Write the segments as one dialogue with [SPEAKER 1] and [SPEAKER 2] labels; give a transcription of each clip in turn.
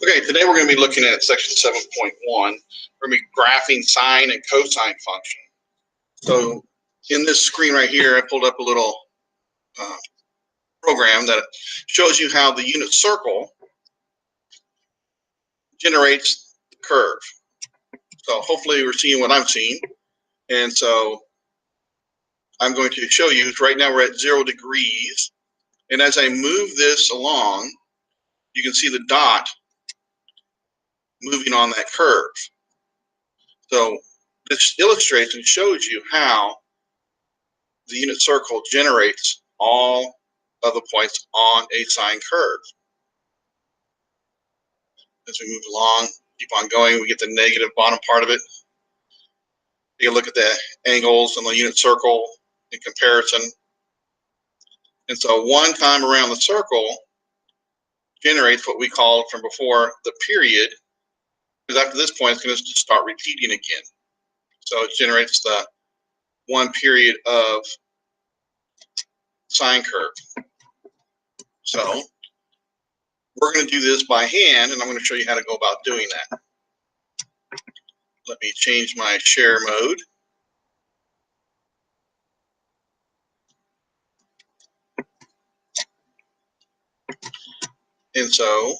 [SPEAKER 1] Okay, today we're going to be looking at section 7.1. We're going to be graphing sine and cosine function. So in this screen right here, I pulled up a little program that shows you how the unit circle generates the curve. So hopefully we're seeing what I'm seeing. And so I'm going to show you, right now we're at 0 degrees. And as I move this along, you can see the dot moving on that curve. So this illustrates and shows you how the unit circle generates all of the points on a sine curve. As we move along, keep on going, we get the negative bottom part of it. Take a look at the angles on the unit circle in comparison. And so one time around the circle generates what we called from before the period, because after this point it's going to start repeating again. So it generates the one period of sine curve. So we're going to do this by hand, and I'm going to show you how to go about doing that. Let me change my share mode. And so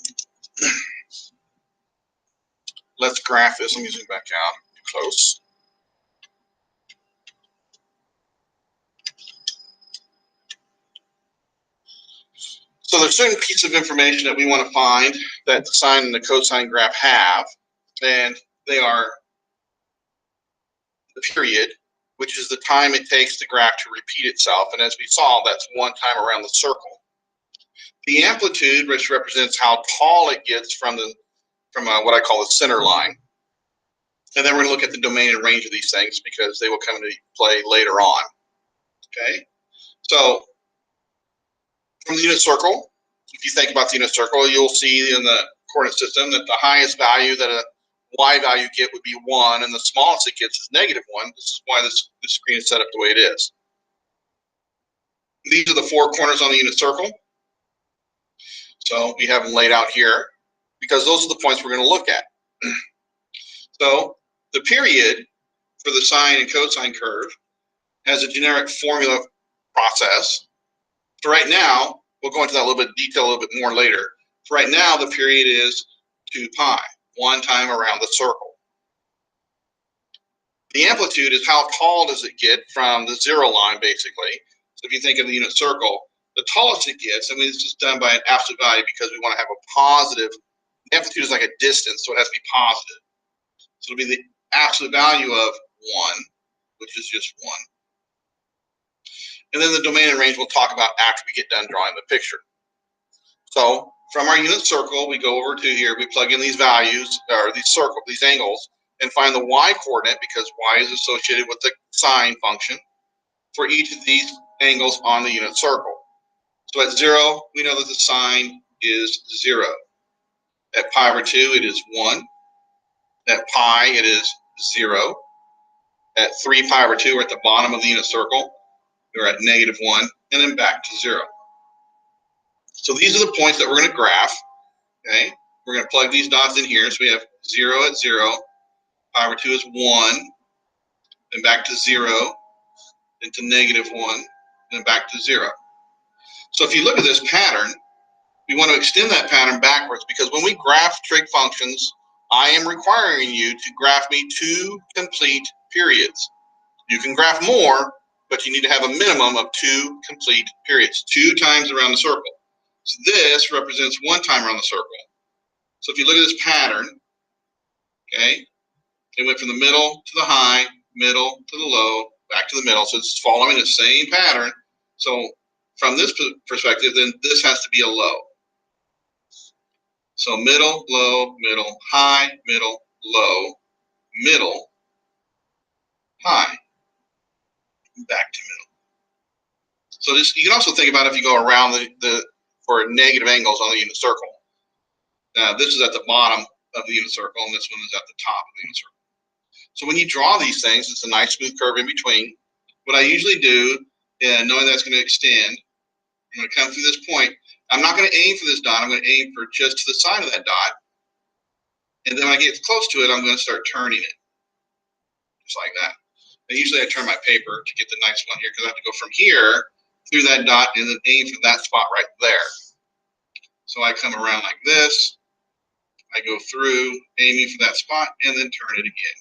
[SPEAKER 1] let's graph this. Let me zoom back out close. So there's certain pieces of information that we want to find that the sine and the cosine graph have, and they are the period, which is the time it takes the graph to repeat itself, and as we saw, that's one time around the circle. The amplitude, which represents how tall it gets from what I call the center line, and then we're going to look at the domain and range of these things because they will come into play later on. Okay, so from the unit circle, if you think about the unit circle, you'll see in the coordinate system that the highest value that a y value get would be 1, and the smallest it gets is -1. This is why this screen is set up the way it is. These are the 4 corners on the unit circle. So we have them laid out here because those are the points we're going to look at. So the period for the sine and cosine curve has a generic formula process. So right now, we'll go into that a little bit of detail a little bit more later. So right now, the period is 2 pi, one time around the circle. The amplitude is how tall does it get from the 0 line, basically. So if you think of the unit circle, the tallest it gets, I mean, this is done by an absolute value because we want to have a positive. The amplitude is like a distance, so it has to be positive. So it'll be the absolute value of 1, which is just 1. And then the domain and range we'll talk about after we get done drawing the picture. So from our unit circle, we go over to here, we plug in these values, or these angles, and find the y coordinate because y is associated with the sine function for each of these angles on the unit circle. So at 0, we know that the sine is 0. At pi over 2, it is 1. At pi, it is 0. At 3 pi over 2, we're at the bottom of the unit circle. We're at -1, and then back to 0. So these are the points that we're going to graph. Okay, we're going to plug these dots in here. So we have 0 at 0, pi over 2 is 1, then back to 0, then to -1, then back to 0. So if you look at this pattern, we want to extend that pattern backwards because when we graph trig functions, I am requiring you to graph me 2 complete periods. You can graph more, but you need to have a minimum of 2 complete periods, 2 times around the circle. So this represents 1 time around the circle. So if you look at this pattern, okay, it went from the middle to the high, middle to the low, back to the middle. So it's following the same pattern. So from this perspective, then this has to be a low. So middle, low, middle, high, middle, low, middle, high, back to middle. So this, you can also think about if you go around for negative angles on the unit circle. Now this is at the bottom of the unit circle, and this one is at the top of the unit circle. So when you draw these things, it's a nice smooth curve in between. What I usually do, knowing that's going to extend, I'm going to come through this point. I'm not going to aim for this dot. I'm going to aim for just to the side of that dot, And then when I get close to it, I'm going to start turning it, just like that. And usually I turn my paper to get the nice one here because I have to go from here through that dot and then aim for that spot right there. So I come around like this, I go through, aiming for that spot, and then turn it again.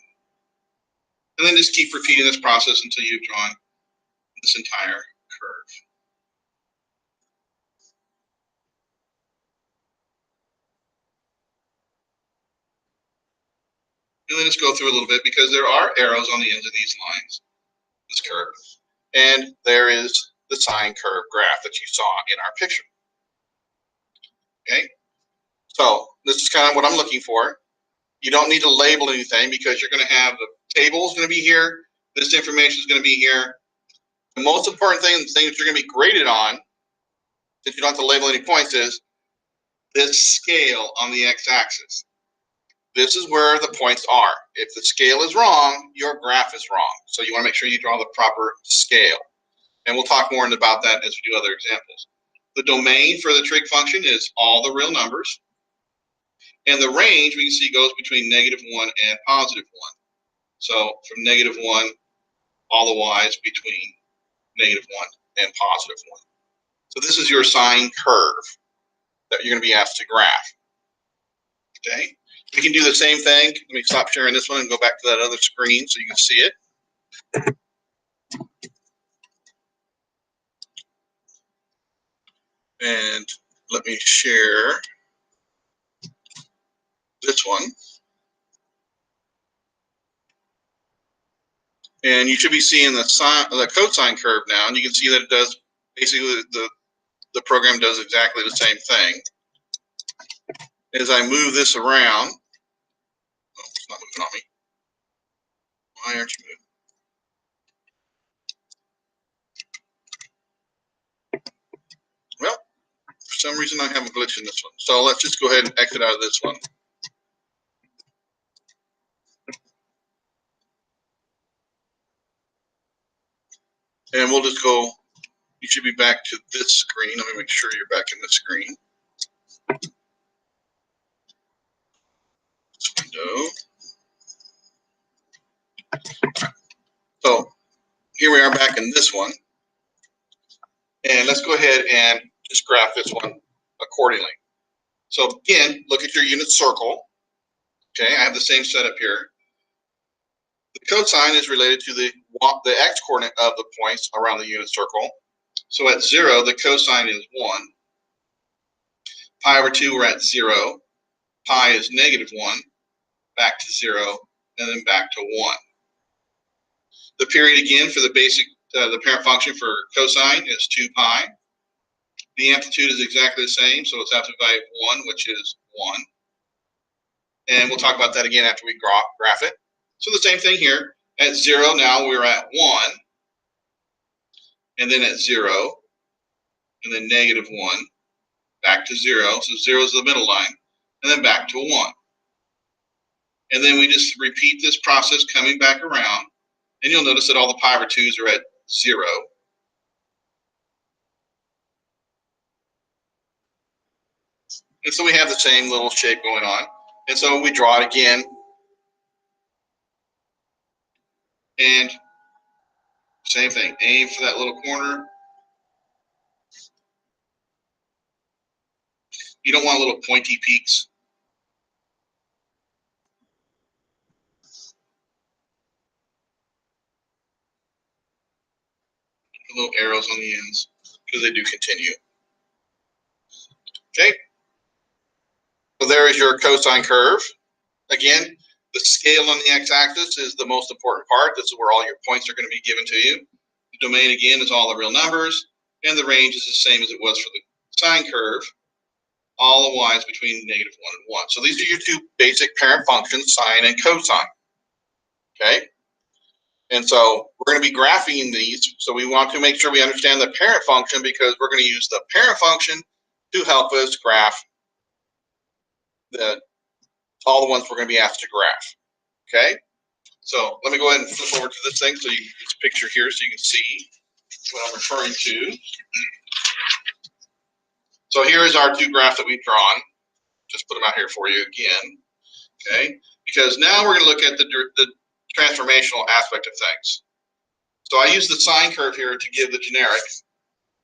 [SPEAKER 1] And then just keep repeating this process until you've drawn this entire curve. And then just go through a little bit because there are arrows on the ends of these lines, this curve. And there is the sine curve graph that you saw in our picture. Okay, so this is kind of what I'm looking for. You don't need to label anything because you're going to have the table is going to be here. This information is going to be here. The most important thing, the thing that you're going to be graded on, since you don't have to label any points, is this scale on the x-axis. This is where the points are. If the scale is wrong, your graph is wrong. So you want to make sure you draw the proper scale. And we'll talk more about that as we do other examples. The domain for the trig function is all the real numbers. And the range we can see goes between -1 and +1. So from -1, all the y's between -1 and +1. So this is your sine curve that you're going to be asked to graph. Okay, we can do the same thing. Let me stop sharing this one and go back to that other screen so you can see it. And let me share this one. And you should be seeing the cosine curve now, and you can see that it does basically the program does exactly the same thing. As I move this around, oh, it's not moving on me. Why aren't you moving? Well, for some reason I have a glitch in this one. So let's just go ahead and exit out of this one. And we'll just go, you should be back to this screen. Let me make sure you're back in the screen. This window. So here we are back in this one. And let's go ahead and just graph this one accordingly. So again, look at your unit circle. Okay, I have the same setup here. The cosine is related to the x-coordinate of the points around the unit circle. So at 0, the cosine is 1. Pi over 2, we're at 0. Pi is -1, back to 0, and then back to 1. The period again for the basic, the parent function for cosine is 2 pi. The amplitude is exactly the same, so it's absolute value of 1, which is 1. And we'll talk about that again after we graph it. So the same thing here. At 0, now we're at 1. And then at 0, and then -1, back to 0. So 0 is the middle line. And then back to 1. And then we just repeat this process coming back around. And you'll notice that all the pi over 2's are at 0. And so we have the same little shape going on. And so we draw it again. And same thing, aim for that little corner. You don't want little pointy peaks. Little arrows on the ends because they do continue. Okay. So there is your cosine curve. Again, the scale on the x-axis is the most important part. This is where all your points are going to be given to you. The domain, again, is all the real numbers, and the range is the same as it was for the sine curve. All the y's between -1 and 1. So these are your two basic parent functions, sine and cosine. Okay? And so we're going to be graphing these. So we want to make sure we understand the parent function because we're going to use the parent function to help us graph all the ones we're going to be asked to graph. Okay? So let me go ahead and flip over to this thing so you can get this picture here so you can see what I'm referring to. So here is our two graphs that we've drawn. Just put them out here for you again. Okay, because now we're going to look at the transformational aspect of things. So I use the sine curve here to give the generic.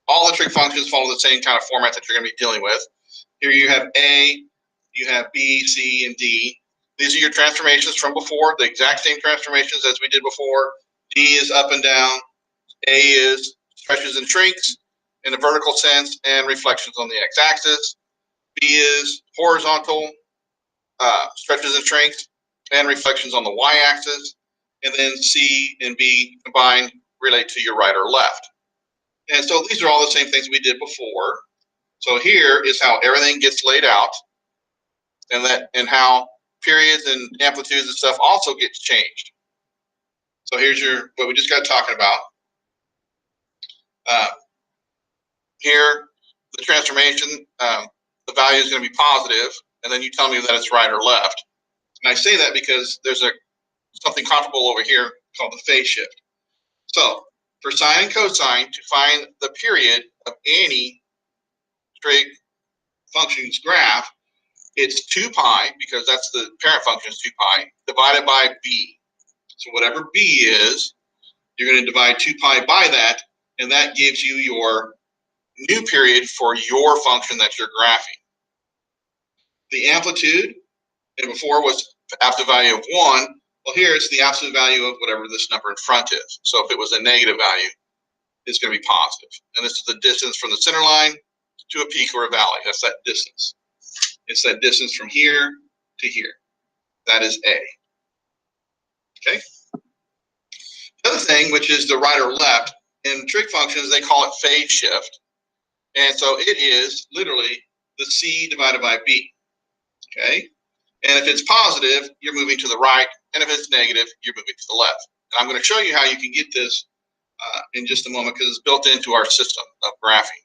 [SPEAKER 1] All the trig functions follow the same kind of format that you're going to be dealing with. Here you have A, you have B, C, and D. These are your transformations from before, the exact same transformations as we did before. D is up and down. A is stretches and shrinks in a vertical sense and reflections on the x-axis. B is horizontal, stretches and shrinks and reflections on the y-axis. And then C and B combined relate to your right or left. And so these are all the same things we did before. So here is how everything gets laid out, and how periods and amplitudes and stuff also gets changed. So here's what we just got talking about. Here, the transformation, the value is going to be positive, and then you tell me that it's right or left. And I say that because there's something comparable over here called the phase shift. So for sine and cosine, to find the period of any trig function's graph, it's 2 pi, because that's the parent function is 2 pi, divided by b. So whatever b is, you're going to divide 2 pi by that, and that gives you your new period for your function that you're graphing. The amplitude, and before was absolute value of 1. Well, here it's the absolute value of whatever this number in front is. So if it was a negative value, it's going to be positive. And this is the distance from the center line to a peak or a valley. That's that distance. It's that distance from here to here. That is A. Okay. The other thing, which is the right or left, in trig functions, they call it phase shift. And so it is literally the C divided by B. Okay. And if it's positive, you're moving to the right. And if it's negative, you're moving to the left. And I'm going to show you how you can get this in just a moment, because it's built into our system of graphing.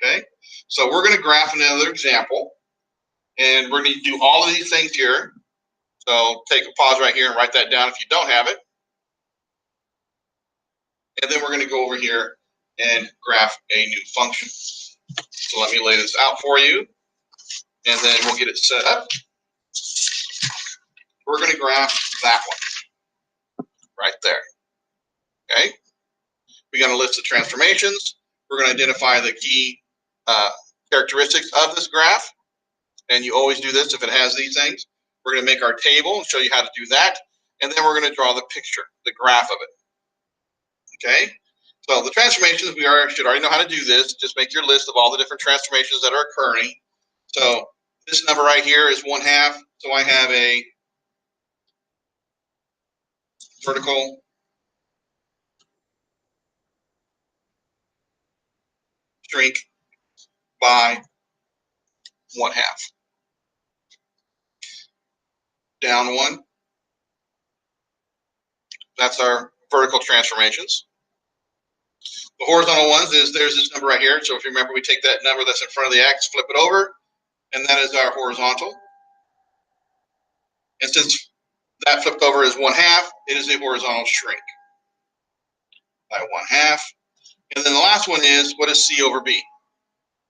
[SPEAKER 1] Okay. So we're going to graph another example. And we're going to do all of these things here. So take a pause right here and write that down if you don't have it. And then we're going to go over here and graph a new function. So let me lay this out for you, and then we'll get it set up. We're going to graph that one right there. Okay. We're going to list the transformations. We're going to identify the key characteristics of this graph. And you always do this if it has these things. We're going to make our table and show you how to do that. And then we're going to draw the picture, the graph of it. Okay. So the transformations, we should already know how to do this. Just make your list of all the different transformations that are occurring. So this number right here is 1/2. So I have a vertical shrink by 1/2. Down 1. That's our vertical transformations. The horizontal ones there's this number right here. So if you remember, we take that number that's in front of the x, flip it over, and that is our horizontal. And since that flipped over is 1/2, it is a horizontal shrink by 1/2. And then the last one is, what is C over B?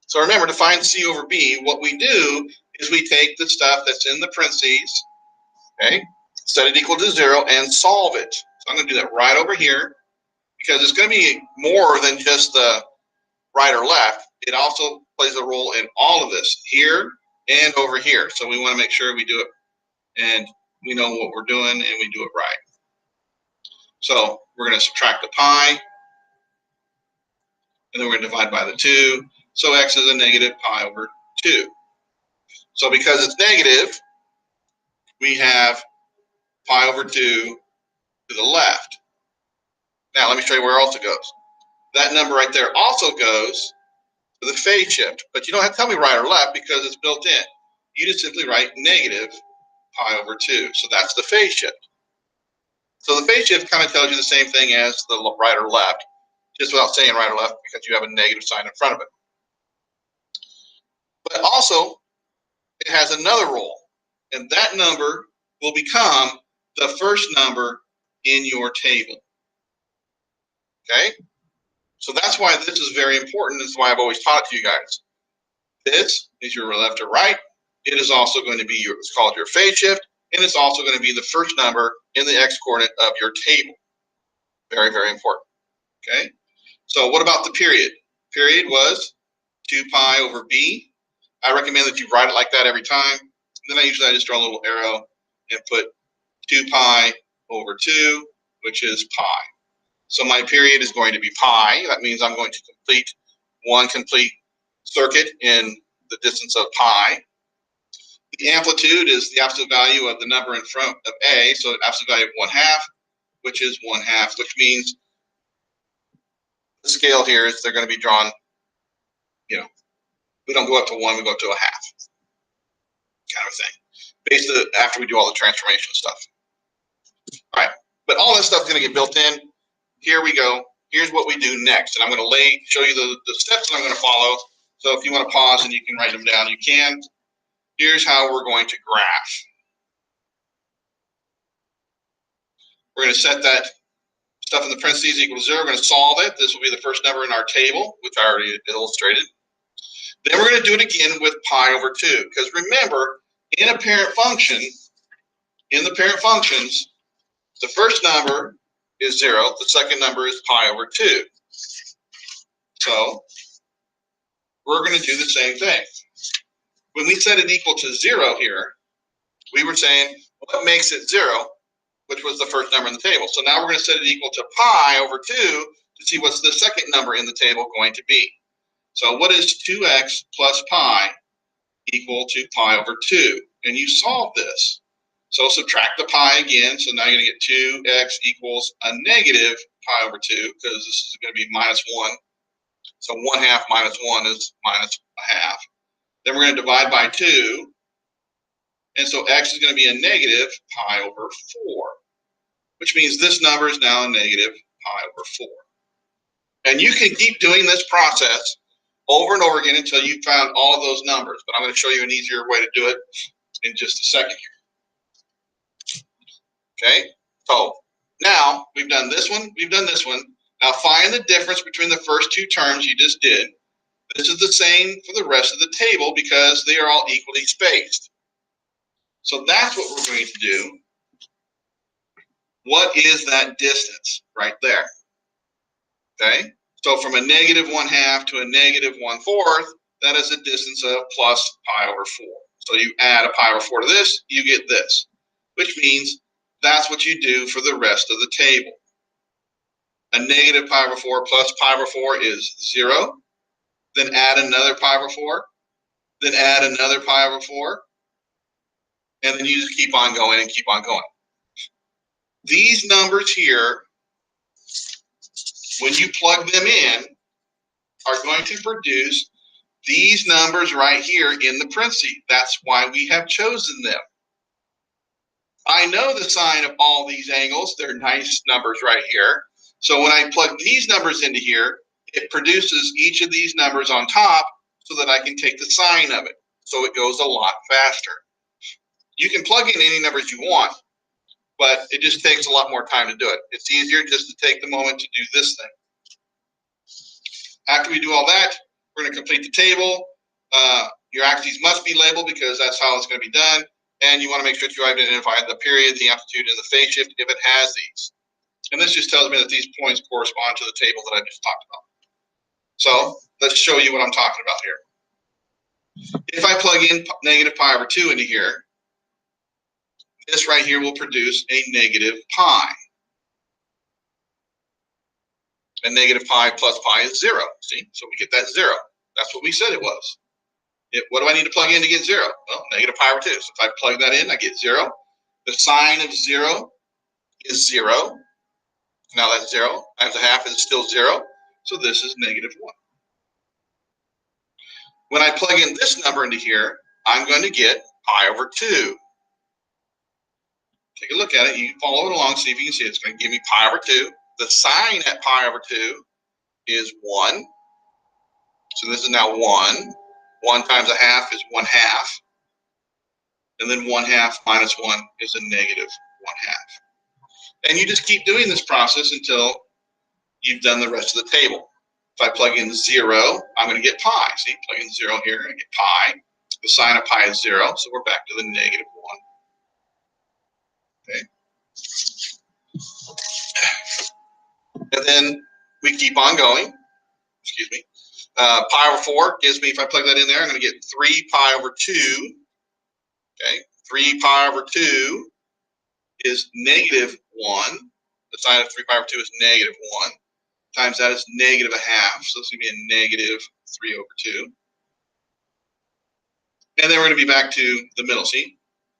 [SPEAKER 1] So remember, to find C over B, what we do is we take the stuff that's in the parentheses, okay, set it equal to 0, and solve it. So I'm going to do that right over here, because it's going to be more than just the right or left. It also plays a role in all of this, here and over here. So we want to make sure we do it, and we know what we're doing, and we do it right. So we're going to subtract the pi, and then we're going to divide by the 2. So x is a negative pi over 2. So because it's negative, we have pi over 2 to the left. Now let me show you where else it goes. That number right there also goes to the phase shift, but you don't have to tell me right or left because it's built in. You just simply write negative pi over 2. So that's the phase shift. So the phase shift kind of tells you the same thing as the right or left, just without saying right or left, because you have a negative sign in front of it. But also, it has another role, and that number will become the first number in your table. Okay? So that's why this is very important. That's why I've always taught it to you guys. This is your left or right. it is also going to be it's called your phase shift, and it's also going to be the first number in the x-coordinate of your table. Very, very important. Okay. So what about the period? Period was 2 pi over b. I recommend that you write it like that every time. And then I just draw a little arrow and put 2 pi over 2, which is pi. So my period is going to be pi. That means I'm going to complete one complete circuit in the distance of pi. The amplitude is the absolute value of the number in front of a, so the absolute value of 1/2, which is 1/2, which means the scale here is they're going to be drawn, we don't go up to 1, we go up to 1/2, kind of thing, based after we do all the transformation stuff. All right, but all this stuff is going to get built in. Here we go. Here's what we do next, and I'm going to show you the steps that I'm going to follow. So if you want to pause and you can write them down, you can. Here's how we're going to graph. We're going to set that stuff in the parentheses equal to 0. We're going to solve it. This will be the first number in our table, which I already illustrated. Then we're going to do it again with pi over 2, because remember, in a parent function, in the parent functions, the first number is 0. The second number is pi over 2. So we're going to do the same thing. When we set it equal to 0 here, we were saying what makes it 0, which was the first number in the table. So now we're going to set it equal to pi over 2 to see what's the second number in the table going to be. So what is 2x plus pi equal to pi over 2? And you solve this. So subtract the pi again. So now you're going to get 2x equals a negative pi over 2, because this is going to be minus 1. So 1/2 minus 1 is minus 1/2. Then we're going to divide by 2. And so x is going to be a negative pi over 4, which means this number is now a negative pi over 4. And you can keep doing this process over and over again until you found all of those numbers. But I'm going to show you an easier way to do it in just a second here. Okay, so now we've done this one, we've done this one. Now find the difference between the first two terms you just did. This is the same for the rest of the table because they are all equally spaced. So that's what we're going to do. What is that distance right there? Okay, so from a negative 1/2 to a negative 1/4, that is a distance of plus pi over 4. So you add a pi over 4 to this, you get this, which means that's what you do for the rest of the table. A negative pi over 4 plus pi over 4 is 0. Then add another pi over 4. Then add another pi over 4. And then you just keep on going and keep on going. These numbers here, when you plug them in, are going to produce these numbers right here in the parentheses. That's why we have chosen them. I know the sine of all these angles. They're nice numbers right here. So when I plug these numbers into here, it produces each of these numbers on top so that I can take the sine of it. So it goes a lot faster. You can plug in any numbers you want, but it just takes a lot more time to do it. It's easier just to take the moment to do this thing. After we do all that, we're going to complete the table. Your axes must be labeled because that's how it's going to be done. And you want to make sure that you identify the period, the amplitude, and the phase shift if it has these. And this just tells me that these points correspond to the table that I just talked about. So let's show you what I'm talking about here. If I plug in negative pi over 2 into here, this right here will produce a negative pi. And negative pi plus pi is 0. See, so we get that 0. That's what we said it was. What do I need to plug in to get 0? Well, negative pi over 2. So if I plug that in, I get 0. The sine of 0 is 0. Now that's 0 times a half is still 0. So this is negative 1. When I plug in this number into here, I'm going to get pi over 2. Take a look at it. You can follow it along, see if you can see it. It's going to give me pi over 2. The sine at pi over 2 is 1. So this is now 1. 1 times a half is 1/2. And then 1/2 minus 1 is a negative 1/2. And you just keep doing this process until you've done the rest of the table. If I plug in 0, I'm going to get pi. See, plug in 0 here, I get pi. The sine of pi is 0, so we're back to the negative 1. Okay. And then we keep on going. Excuse me. Pi over 4 gives me, if I plug that in there, I'm going to get 3 pi over 2. Okay. 3 pi over 2 is negative 1. The sine of 3 pi over 2 is negative 1. Times that is negative a half. So it's going to be a negative 3 over 2. And then we're going to be back to the middle. See,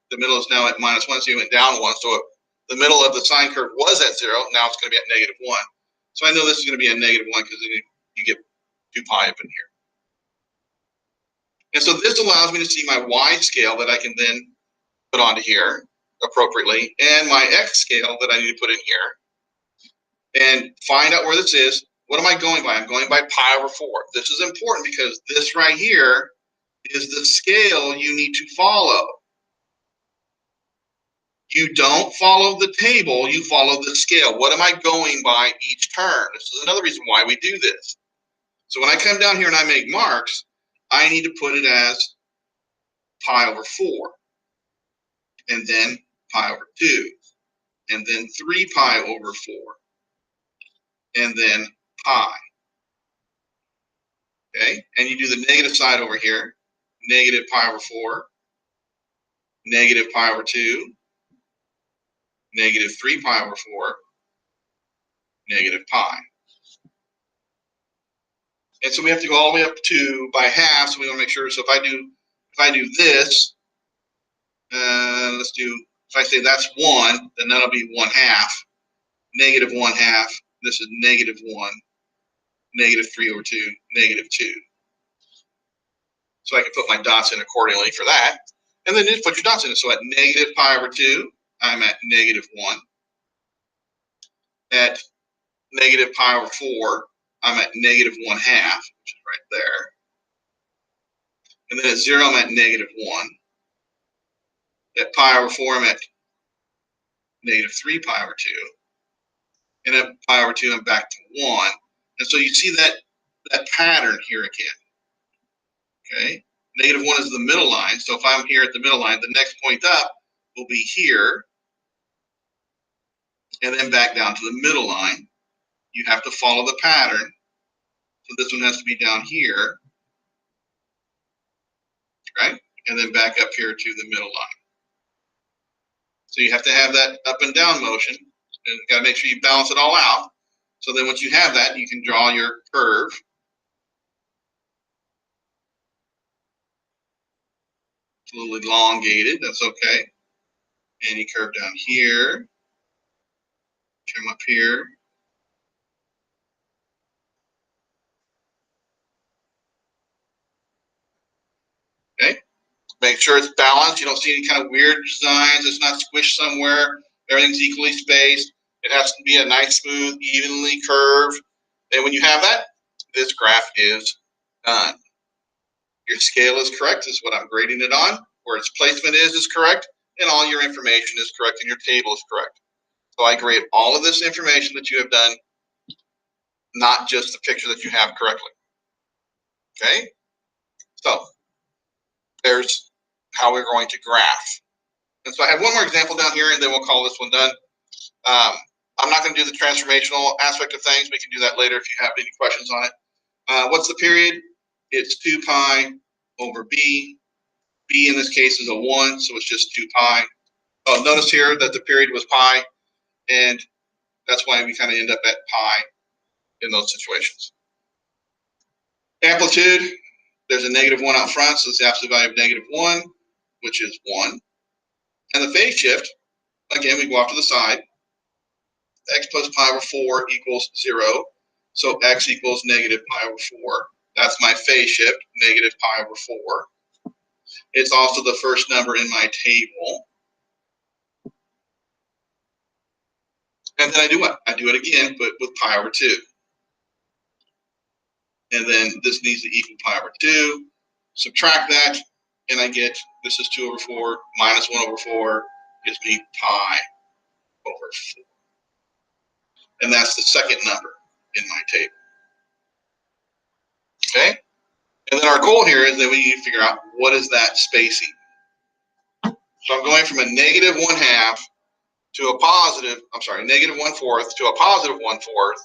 [SPEAKER 1] the middle is now at minus 1, so you went down 1. So the middle of the sine curve was at 0. Now it's going to be at negative 1. So I know this is going to be a negative 1 because you get 2 pi up in here. And so this allows me to see my y scale that I can then put onto here appropriately, and my x scale that I need to put in here, and find out where this is. What am I going by? I'm going by pi over 4. This is important because this right here is the scale you need to follow. You don't follow the table, you follow the scale. What am I going by each turn? This is another reason why we do this. So when I come down here and I make marks, I need to put it as pi over 4, and then pi over 2, and then 3 pi over 4, and then pi. Okay, and you do the negative side over here, negative pi over 4, negative pi over 2, negative 3 pi over 4, negative pi. And so we have to go all the way up to by half, so we want to make sure. So if I do this, let's do, if I say that's 1, then that'll be 1/2, negative 1/2, this is negative 1, negative 3 over 2, negative 2. So I can put my dots in accordingly for that. And then just put your dots in. So at negative pi over 2, I'm at negative 1. At negative pi over 4, I'm at negative 1/2, which is right there. And then at 0, I'm at negative 1. At pi over 4, I'm at negative 3 pi over 2. And at pi over 2, I'm back to 1. And so you see that pattern here again. Okay? Negative 1 is the middle line. So if I'm here at the middle line, the next point up will be here. And then back down to the middle line. You have to follow the pattern. So this one has to be down here. Right? And then back up here to the middle line. So you have to have that up and down motion. And you got to make sure you balance it all out. So then once you have that, you can draw your curve. It's a little elongated, that's okay. And you curve down here, trim up here. Okay, make sure it's balanced. You don't see any kind of weird designs. It's not squished somewhere. Everything's equally spaced. It has to be a nice, smooth, evenly curved. And when you have that, this graph is done. Your scale is correct, is what I'm grading it on. Where its placement is correct, and all your information is correct, and your table is correct. So I grade all of this information that you have done, not just the picture that you have correctly. Okay? So there's how we're going to graph. And so I have one more example down here, and then we'll call this one done. I'm not going to do the transformational aspect of things. We can do that later if you have any questions on it. What's the period? It's 2 pi over b. B in this case is a 1, so it's just 2 pi. Oh, notice here that the period was pi, and that's why we kind of end up at pi in those situations. Amplitude, there's a negative 1 out front, so it's the absolute value of negative 1, which is 1. And the phase shift, again, we go off to the side. X plus pi over 4 equals 0. So x equals negative pi over 4. That's my phase shift, negative pi over 4. It's also the first number in my table. And then I do what? I do it again, but with pi over 2. And then this needs to equal pi over 2. Subtract that, and I get, this is 2 over 4 minus 1 over 4 gives me pi over 4. And that's the second number in my table. Okay? And then our goal here is that we need to figure out what is that spacing. So I'm going from a negative 1/2 to a positive, I'm sorry, negative 1/4 to a positive 1/4.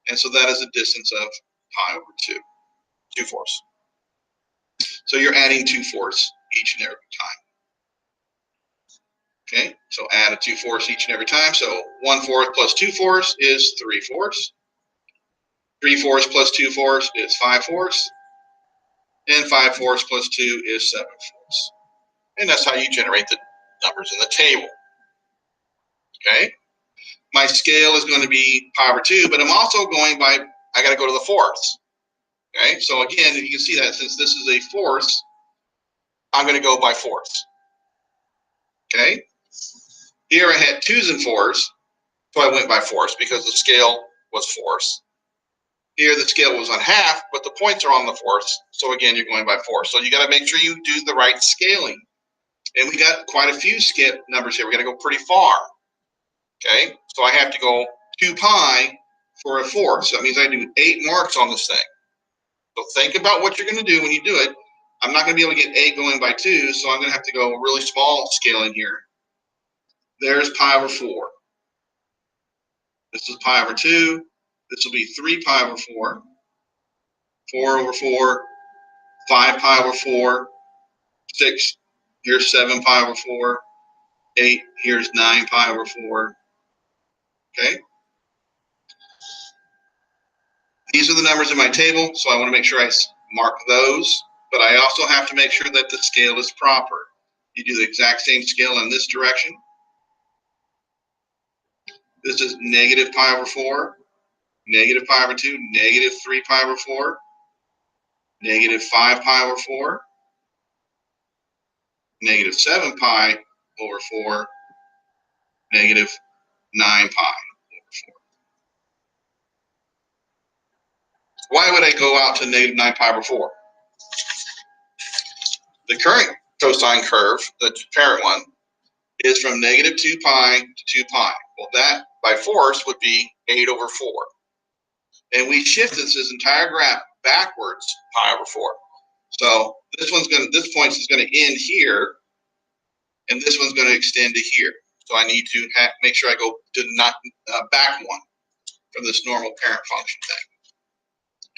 [SPEAKER 1] And so that is a distance of pi over 2, 2/4. So you're adding 2/4 each and every time. Okay, so add a 2/4 each and every time. So 1/4 plus 2/4 is 3/4. 3/4 plus 2/4 is 5/4. And 5/4 plus 2 is 7/4. And that's how you generate the numbers in the table. Okay, my scale is going to be pi over 2, but I'm also going by, I got to go to the fourths. Okay, so again, you can see that since this is a fourth, I'm going to go by fourths. Okay, here I had 2s and 4s, so I went by fourths because the scale was fourths. Here the scale was on half, but the points are on the fourths, so again, you're going by fourths. So you got to make sure you do the right scaling. And we got quite a few skip numbers here. We got to go pretty far. Okay, so I have to go 2 pi for a fourth. So that means I do 8 marks on this thing. So think about what you're going to do when you do it. I'm not going to be able to get 8 going by 2, so I'm going to have to go really small scaling here. There's pi over 4. This is pi over 2. This will be 3 pi over 4. 4 over 4. 5 pi over 4. 6. Here's 7 pi over 4. 8. Here's 9 pi over 4. Okay. These are the numbers in my table, so I want to make sure I mark those, but I also have to make sure that the scale is proper. You do the exact same scale in this direction. This is negative pi over 4, negative pi over 2, negative 3 pi over 4, negative 5 pi over 4, negative 7 pi over 4, negative 9 pi over 4. Why would I go out to negative 9 pi over 4? The current cosine curve, the parent one, is from negative 2 pi to 2 pi. Well, that by force would be 8 over 4. And we shifted this entire graph backwards pi over 4. So this point is going to end here, and this one's going to extend to here. So I need to make sure I go to not back one from this normal parent function thing.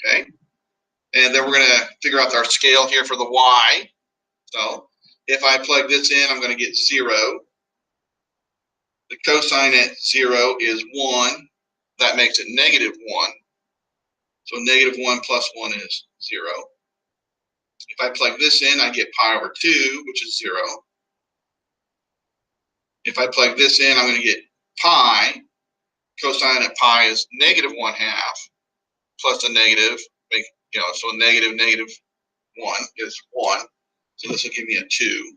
[SPEAKER 1] Okay, and then we're going to figure out our scale here for the y. So if I plug this in, I'm going to get 0. The cosine at 0 is 1. That makes it negative 1. So negative 1 plus 1 is 0. If I plug this in, I get pi over 2, which is 0. If I plug this in, I'm going to get pi. Cosine at pi is negative 1/2 plus a negative, so negative 1 is 1. So this will give me a 2.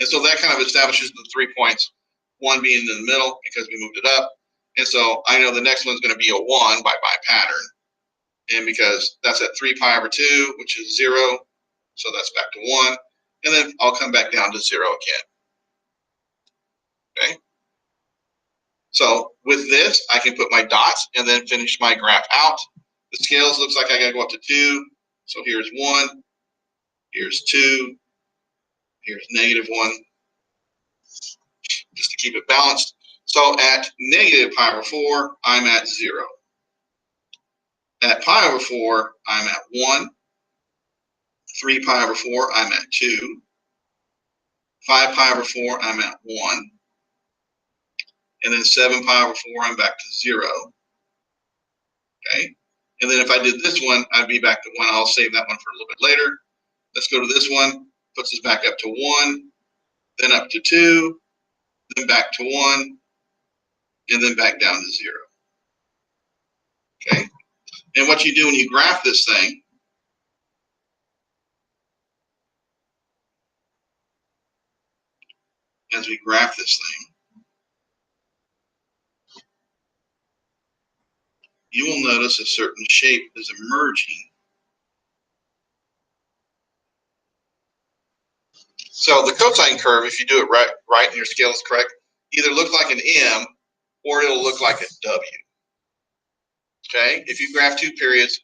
[SPEAKER 1] And so that kind of establishes the 3 points, 1 being in the middle because we moved it up. And so I know the next one's going to be a 1 by pattern. And because that's at 3 pi over 2, which is 0, so that's back to 1. And then I'll come back down to 0 again. Okay. So with this, I can put my dots and then finish my graph out. The scales looks like I got to go up to 2. So here's 1, here's 2, here's negative 1, just to keep it balanced. So at negative pi over 4, I'm at 0. At pi over 4, I'm at 1. 3 pi over 4, I'm at 2. 5 pi over 4, I'm at 1. And then 7 pi over 4, I'm back to 0. Okay. And then if I did this one, I'd be back to 1. I'll save that one for a little bit later. Let's go to this one. Puts us back up to 1, then up to 2, then back to 1, and then back down to 0. Okay. And what you do when you graph this thing, as we graph this thing, you will notice a certain shape is emerging. So the cosine curve, if you do it right and your scale is correct, either look like an M or it'll look like a W. Okay, if you graph 2 periods,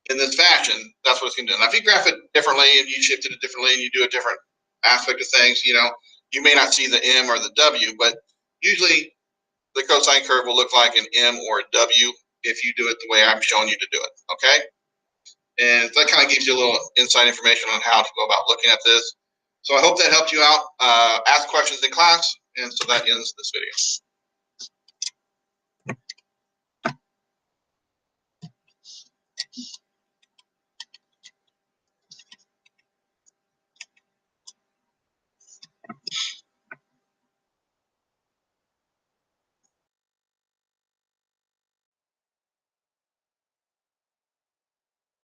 [SPEAKER 1] in this fashion, that's what it's going to do. Now, if you graph it differently and you shift it differently and you do a different aspect of things, you may not see the M or the W, but usually the cosine curve will look like an M or a W if you do it the way I'm showing you to do it, okay? And that kind of gives you a little inside information on how to go about looking at this. So I hope that helped you out. Ask questions in class, and so that ends this video.